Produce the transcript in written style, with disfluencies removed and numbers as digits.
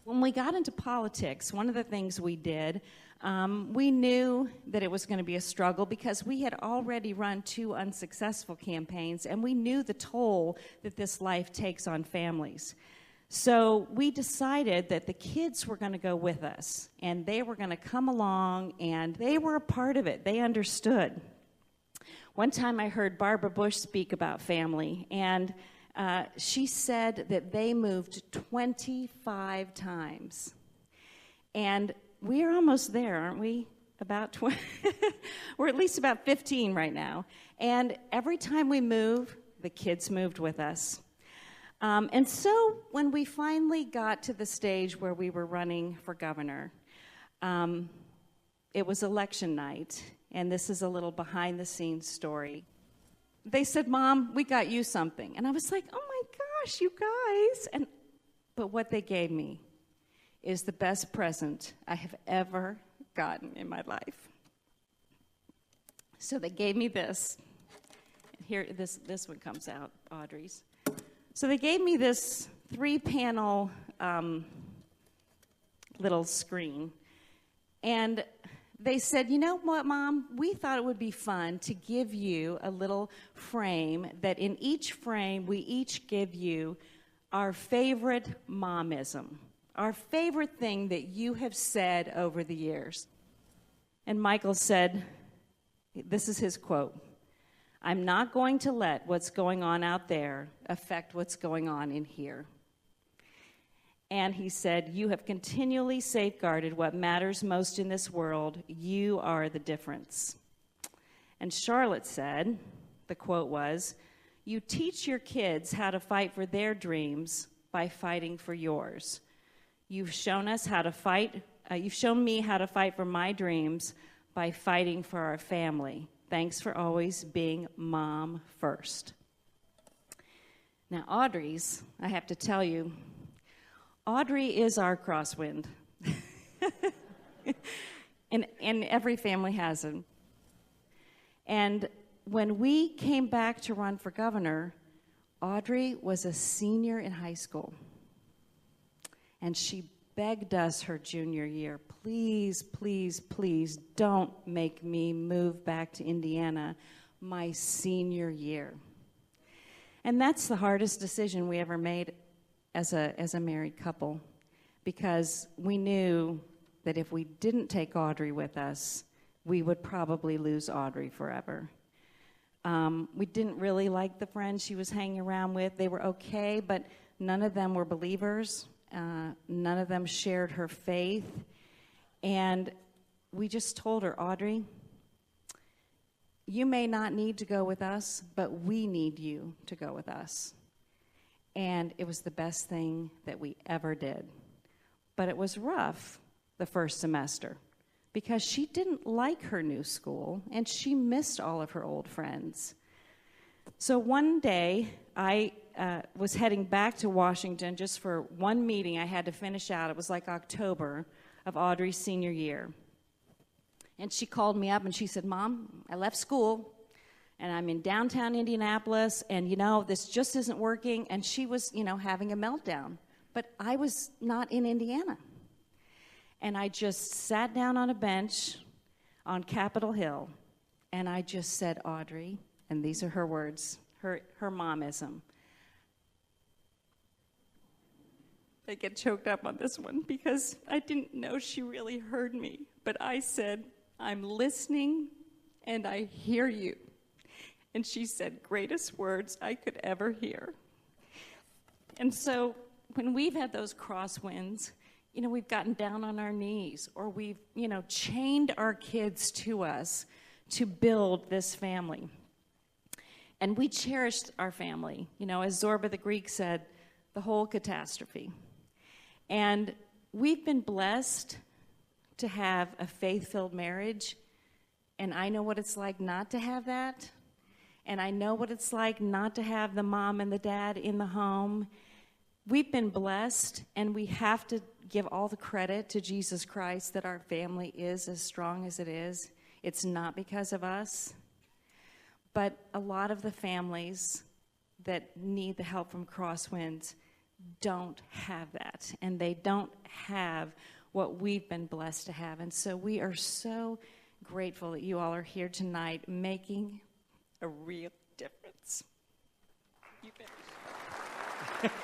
When we got into politics, one of the things we did, we knew that it was going to be a struggle because we had already run 2 unsuccessful campaigns, and we knew the toll that this life takes on families. So we decided that the kids were going to go with us, and they were going to come along, and they were a part of it. They understood. One time I heard Barbara Bush speak about family, and she said that they moved 25 times. And we're almost there, aren't we? About 20. We're at least about 15 right now. And every time we move, the kids moved with us. And so when we finally got to the stage where we were running for governor, it was election night. And this is a little behind-the-scenes story. They said, "Mom, we got you something." And I was like, "Oh my gosh, you guys." But what they gave me is the best present I have ever gotten in my life. So they gave me this. Here, this one comes out, Audrey's. So they gave me this 3-panel little screen. And they said, "You know what, Mom? We thought it would be fun to give you a little frame that in each frame we each give you our favorite momism, our favorite thing that you have said over the years." And Michael said, this is his quote, "I'm not going to let what's going on out there affect what's going on in here." And he said, "You have continually safeguarded what matters most in this world. You are the difference." And Charlotte said, the quote was, "You teach your kids how to fight for their dreams by fighting for yours. You've shown us how to fight. You've shown me how to fight for my dreams by fighting for our family. Thanks for always being mom first." Now, Audrey's, I have to tell you, Audrey is our crosswind. and every family has them. And when we came back to run for governor, Audrey was a senior in high school. And she begged us her junior year, "Please, please, please don't make me move back to Indiana my senior year." And that's the hardest decision we ever made as a married couple, because we knew that if we didn't take Audrey with us, we would probably lose Audrey forever. We didn't really like the friends she was hanging around with. They were okay, but none of them were believers. None of them shared her faith. And we just told her, "Audrey, you may not need to go with us, but we need you to go with us." And it was the best thing that we ever did. But it was rough the first semester because she didn't like her new school and she missed all of her old friends. So one day I was heading back to Washington just for one meeting I had to finish out. It was like October of Audrey's senior year. And she called me up and she said, "Mom, I left school and I'm in downtown Indianapolis, and, this just isn't working." And she was, having a meltdown. But I was not in Indiana. And I just sat down on a bench on Capitol Hill, and I just said, "Audrey," and these are her words, her momism. I get choked up on this one because I didn't know she really heard me. But I said, "I'm listening, and I hear you." And she said, "Greatest words I could ever hear." And so when we've had those crosswinds, we've gotten down on our knees, or we've, chained our kids to us to build this family. And we cherished our family, as Zorba the Greek said, the whole catastrophe. And we've been blessed to have a faith-filled marriage, and I know what it's like not to have that. And I know what it's like not to have the mom and the dad in the home. We've been blessed, and we have to give all the credit to Jesus Christ that our family is as strong as it is. It's not because of us. But a lot of the families that need the help from Crosswinds, don't have that, and they don't have what we've been blessed to have. And so we are so grateful that you all are here tonight making a real difference. You finished.